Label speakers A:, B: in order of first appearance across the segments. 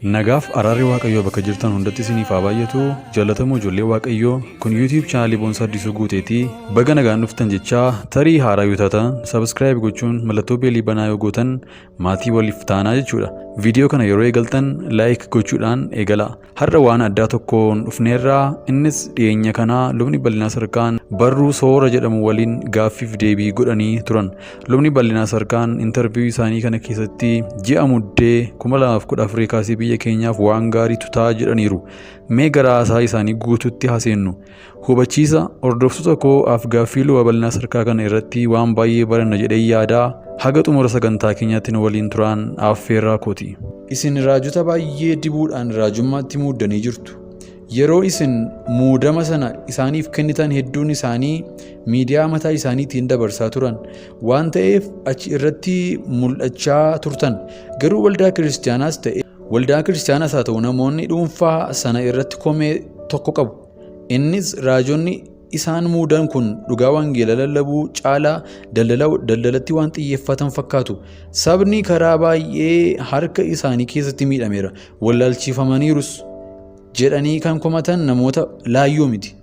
A: Nagaaf araarri Waaqayyoo bakka jirtan hundatti isiniif haa baay'atu. Jaallatamoo ijoollee Waaqayyoo, kun YouTube chaanaalii Boonsaa Addisuu Guuteetii. Baga nagaan dhuftan jechaa tarii haaraa yoo taatan subscribe gochuun mallattoo beelii banaa yoo gootan maatii waliif taanaa jechuudha. Viidiyoo kana yeroo eegaltan like gochuudhaan eegalaa. Har'a waan addaa tokkoon dhufneerraa, innis dhiyeenya kanaa lubni bal'inaa sarkaan barruu soora jedhamu waliin gaaffiif deebii godhanii turan. Lubni bal'inaa sarkaan intarviiyuu isaanii kana keessatti ji'a muddee 2014 kaasee biyya keenyaaf waan gaariitu ta'a jedhaniiru. Mee gara haasaa isaanii guututti haaseennu. Hubachiisa hordoftoota koo gaaffii luba bal'inaa sarkaa kana irratti waan baay'ee baranna jedhee yaadaa. Haga xumura sagantaa keenyaatti nu waliin turaan affeerraa kooti. Isin raajota baay'ee dibuudhaan raajummaatti muuddanii jirtu. Yeroo isin muudama sana isaaniif kennitan hedduun isaanii miidiyaa mataa isaaniitiin dabarsaa turan waan ta'eef achi irratti mul'achaa turtan. Garuu waldaa kiristaanaas haa ta'u namoonni dhuunfaa sana irratti komee tokko qabu. Innis raajonni isaan muudan kun dhugaa wangeela lallabuu caalaa daldalatti waan xiyyeeffatan fakkaatu. Sabni karaa baay'ee harka isaanii keessatti miidhameera, wallaalchifamaniirus jedhanii kan komatan namoota laayyoo miti.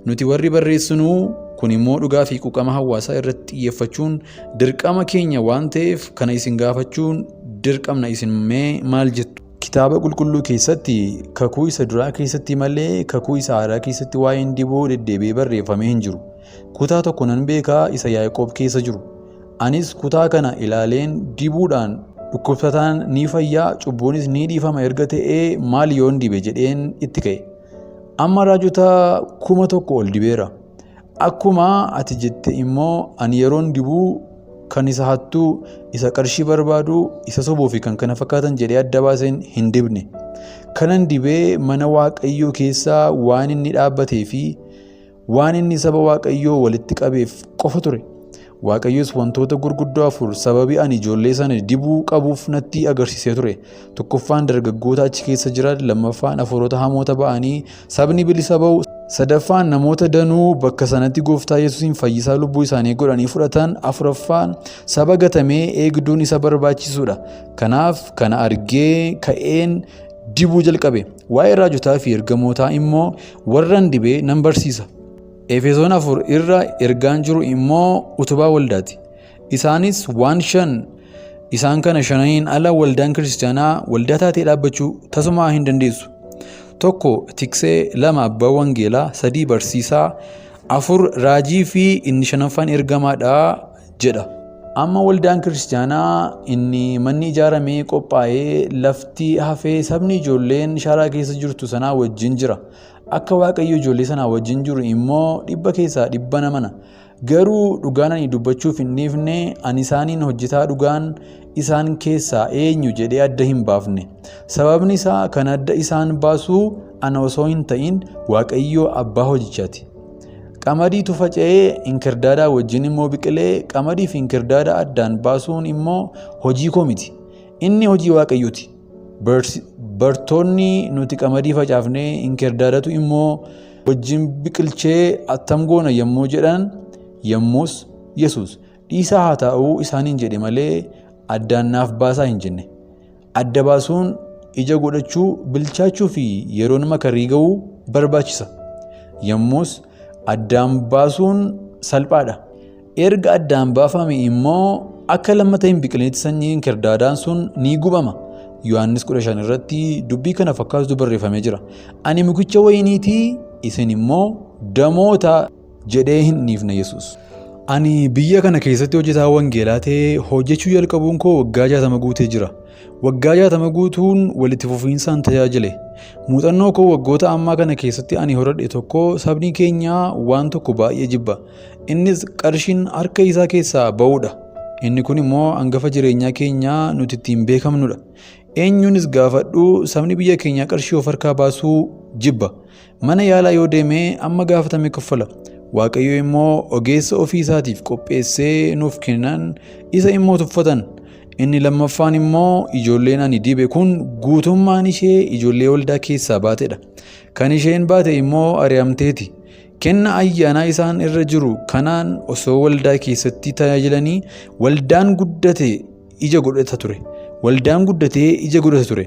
A: Nuti warri barreessinuu kun immoo dhugaa fi quuqama hawaasaa irratti xiyyeeffachuun dirqama keenya waan ta'eef kana isin gaafachuun dirqamna. Isin mee maal jettu? Kitaaba qulqulluu keessatti kakuu isa duraa keessatti malee kakuu isa haaraa keessatti waa'een dibuu deddeebi'ee barreeffamee hin jiru. Kutaa tokko nan beekaa isa Yaaqoob keessa jiru. Anis kutaa kana ilaaleen dibuudhaan dhukkubsataan ni fayyaa, cubbuunis ni dhiifama erga ta'ee maal yoon dibe jedheen itti ka'e. Amma raajota 1,000 ol dibeera. Akkuma ati jette immoo ani yeroon dibuu kan isa hattuu, isa qarshii barbaadu, isa sobuu fi kan kana fakkaatan jedhee adda baaseen hin dibne. Kanan dibee mana Waaqayyoo keessaa waan inni dhaabbatee fi waan inni saba Waaqayyoo walitti qabeef qofa ture. Waaqayyoos wantoota gurguddoo 4 sababii ani ijoollee sana dibuu qabuuf natti agarsiisee ture. Tokkoffaan dargaggoota achi keessa jiran, lammaffaan hafuurota hamoota ba'anii sabni bilisa ba'u, sadaffaan namoota danuu bakka sanatti gooftaa Yesuusiin fayyisaa lubbuu isaanii godhanii fudhatan, afuraffaan saba gatamee eegduun isa barbaachisuudha. Kanaaf kana argee ka'een dibuu jalqabe. Waa'ee raajotaa fi ergamootaa immoo warran dibee nan barsiisa. Efesoon 4 irra ergaan jiru immoo utubaa waldaati. Isaanis waan 5. Isaan kana 5 ala waldaan kiristaanaa waldaa taatee dhaabbachuu tasumaa hin dandeessu. 1 tiksee, 2 abbaa wangeelaa, 3 barsiisaa, 4 raajii fi inni 5ffaan ergamaadha jedha. Amma waldaan kiristaanaa inni manni ijaaramee qophaa'ee lafti hafee sabni ijoolleen sharaa keessa jirtu sanaa wajjin jira. Akka Waaqayyo ijoollee sanaa wajjin jiru immoo 100 keessaa 100 namana. Garuu dhugaan ani dubbachuuf hin dhiifne, ani isaaniin hojjetaa dhugaan isaan keessaa eenyu jedhee adda hin baafne. Sababni isaa kan adda isaan baasuu ana osoo hin ta'in Waaqayyo abbaa hojichaati. Qamadiitu faca'ee inkirdaada wajjin immoo biqilee, qamadii fi inkirdaada addaan baasuun immoo hojii koo miti. Inni hojii Waaqayyooti. Bartoonni nuti qamadii facaafnee inkirdaadatu immoo wajjin biqilchee attam goona yommuu jedhan, yommus Yesuus dhiisaa haa ta'uu isaaniin jedhe malee addaan naaf baasaa hin jenne. Adda baasuun ija godhachuu, bilchaachuu fi yeroon makarii ga'uu barbaachisa. Yommus addaan baasuun salphaadha. Erga addaan baafame immoo akka lammata hin biqilneetti sanyii inkirdaadaan sun ni gubama. Yohaannis 15 irratti dubbii kana fakkaatu barreeffamee jira. Ani mukicha wayiniitii, isin immoo damoota jedhee hin dhiifne Yesuus. Ani biyya kana keessatti hojjetaa wangeelaa ta'ee hojjechuu jalqabuun koo waggaa 60 guutee jira. Waggaa 60 guutuun walitti fufiinsaan tajaajile. Muuxannoo koo waggoota ammaa kana keessatti ani horadhe tokko sabni keenya waan tokko baay'ee jibba. Innis qarshiin harka isaa keessaa ba'uudha. Inni kun immoo hangafa jireenyaa keenyaa nuti ittiin beekamnudha. Eenyuunis gaafadhu sabni biyya keenyaa qarshii of harkaa baasuu jibba. Mana yaalaa yoo deemee amma gaafatame kaffala. Waaqayyo immoo ogeessa ofii isaatiif qopheessee nuuf kennan isa immoo tuffatan. Inni lammaffaan immoo ijoolleen ani dibe kun guutummaan ishee ijoollee waldaa keessaa baatedha. Kan isheen baate immoo ari'amteeti. Kenna ayyaanaa isaan irra jiru kanaan osoo waldaa keessatti tajaajilanii waldaan guddatee ija godhata ture.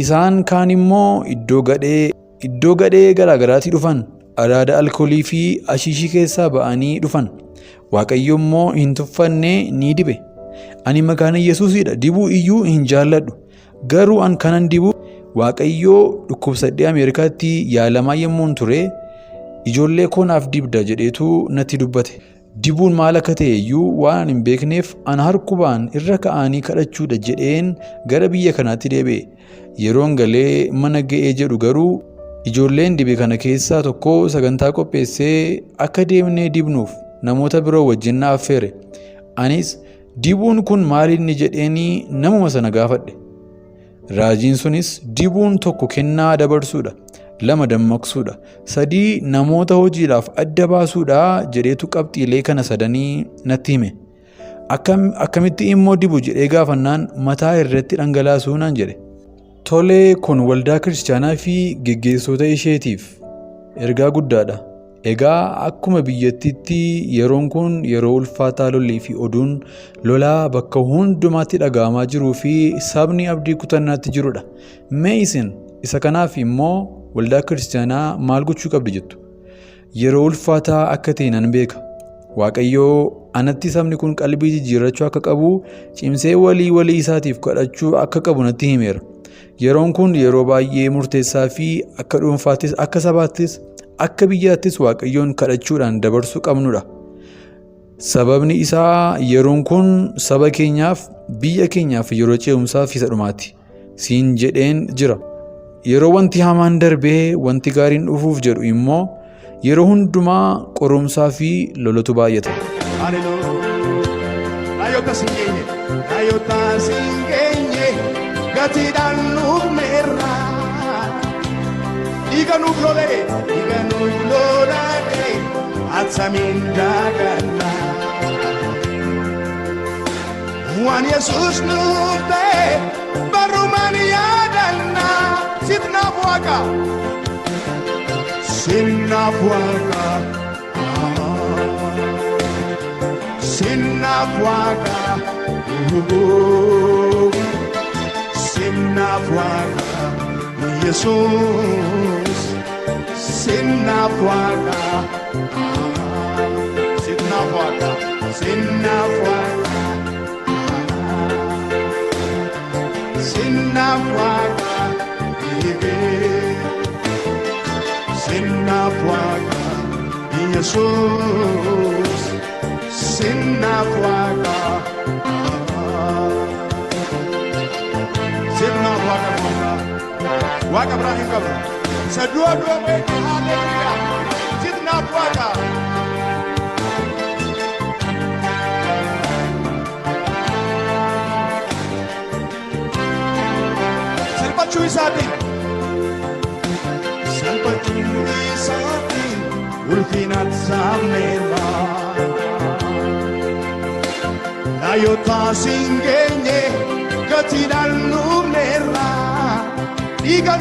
A: Isaan kaan immoo iddoo gadhee garaagaraatii dhufan. Araada alkoolii fi ashiishii keessaa ba'anii dhufan. Waaqayyo immoo hin tuffanne ni dibe. Ani maqaan Yesuusidha dibuu iyyuu hin jaalladhu. Garuu an kanan dibu Waaqayyo dhukkubsadhee Ameerikaatti yaalamaa yemmuun ture ijoollee koonaaf dibda jedheetu natti dubbate. Dibuun maal akka ta'e iyyuu waan hin beekneef an harkubaan irra ka'anii kadhachuudha jedheen gara biyya kanaatti deebi'e. Yeroon galee mana ga'ee jedhu garuu ijoolleen dibe kana keessaa tokko sagantaa qopheessee akka deemnee dibnuuf namoota biroo wajjin na affeere. Anis dibuun kun maalinni jedheenii namuma sana gaafadhe. Raajiin sunis dibuun tokko kennaa dabarsuudha, 2 dammaqsuudha, 3 namoota hojiidhaaf adda baasuudha jedheetu qabxiilee kana sadanii natti hime. Akkamitti immoo dibu jedhee gaafannaan mataa irratti dhangalaasuu naan jedhe. Tolee, kun waldaa kiristaanaa fi geggeessitoota isheetiif ergaa guddaadha. Egaa akkuma biyyattiitti yeroon kun yeroo ulfaataa lolii fi oduun lolaa bakka hundumaatti dhaga'amaa jiruu fi sabni abdii kutannaatti jirudha. Mee isin isa kanaaf immoo waldaa kiristaanaa maal gochuu qabdi jettu? Yeroo ulfaataa akka ta'e nan beeka. Waaqayyoo anatti sabni kun qalbii jijjiirrachuu akka qabu, cimsee walii isaatiif kadhachuu akka qabu natti himeera. Yeroon kun yeroo baay'ee murteessaa fi akka dhuunfaattis akka sabaattis akka biyyaattis Waaqayyoon kadhachuudhaan dabarsuu qabnudha. Sababni isaa yeroon kun saba keenyaaf biyya keenyaaf yeroo ce'umsaa fi isa dhumaati siin jedheen jira. Yeroo wanti hamaan darbee wanti gaariin dhufuuf jedhu immoo yeroo hundumaa qorumsaa fi lolatu baay'ata.
B: Gatiidhaan nuuf meerraa dhiiga nuuf lolee atsamiin daagannaa waan Yesuus nuuf ta'e barumaan yaadannaa. Sitnaaf waaqa sinnaaf waaqa sinnaaf waaqa sinnaaf waaqa Yesuus sinnaaf waaqa sinnaaf waaqa sinnaaf waaqa sinnaaf waaqa sinnaaf waaqa Yesuus sinnaaf waaqa sinnaaf waaqa waaqa biraa hin qabu saduu adoomee haleluyaa sinnaaf waaqa salphachuu isaatiin ulfinaatti saamneerra laayotaa siin geenye gatiidhaan nuuf neerra dhiiga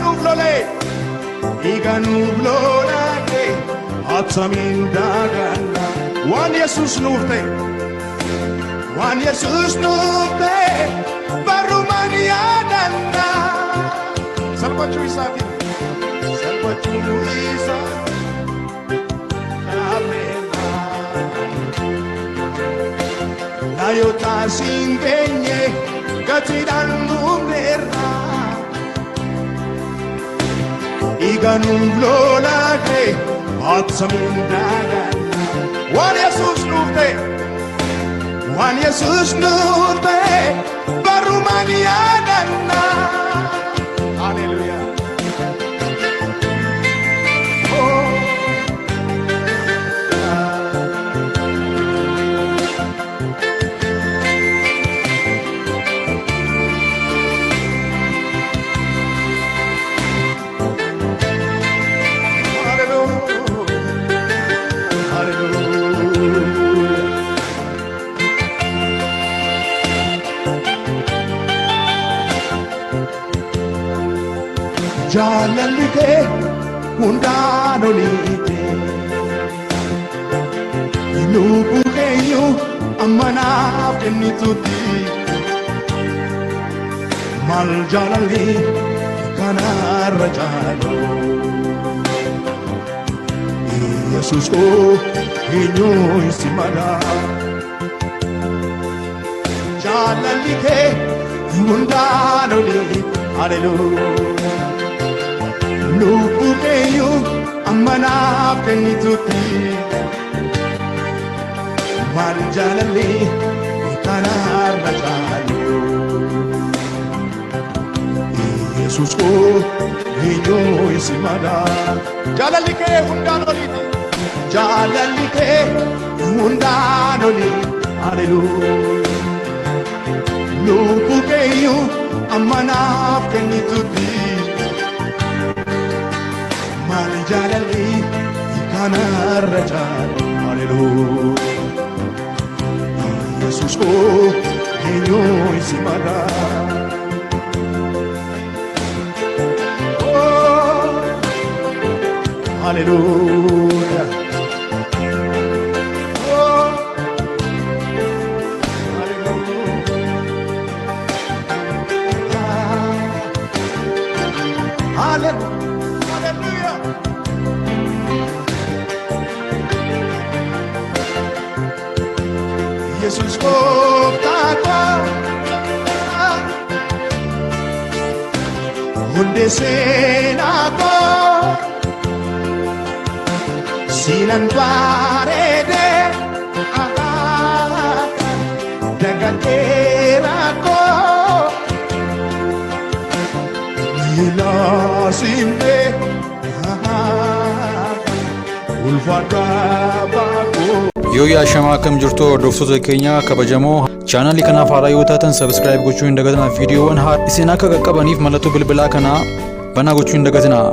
B: nuuf lolate atsamiin daagannaa waan Yesuus nuuf ta'e barumaan yaadannaa. Salphachuu isaatiin laayotaa siin geenye gatiidhaan nuuf neerra dhiiga nuuf lolate atsamiin daagannaa waan Yesuus nuuf ta'e barumaan yaadannaa. Hallelujah. Jaalalli kee hundaan oliite lubbuu keenya ammanaaf kennituuti maal jaalalli kanarra caalu Yesus ko eenyuun si mala jaalalli kee hundaan oli hallelujah lubbu keeyyuu amma naaf kennitutti maal jaalalli kanarra caalu Yesus ko eenyuun si mala jaalalli kee hundaan oliiti jaalalli kee hundaan oli hallelujah lubbu keeyyuu amma naaf kennitutti maal jaalalli kanarra caalu hallelujah Yesus ko eenyuun si mala Hallelujah. Oh, hallelujah. Hallelujah. Jesus ko takwa hunde senako sinan parede dagatera ko nila simbe ulfata bako
A: Yoo yaashamaa akkam jirtu hordoftoota keenya kabajamoo chaanalii kanaaf haaraa yoo taatan sabskiraayib gochuu hin dagatinaa viidiyoowwan isin akka qaqqabaniif mallattoo bilbilaa kanaa banaa gochuu hin dagatinaa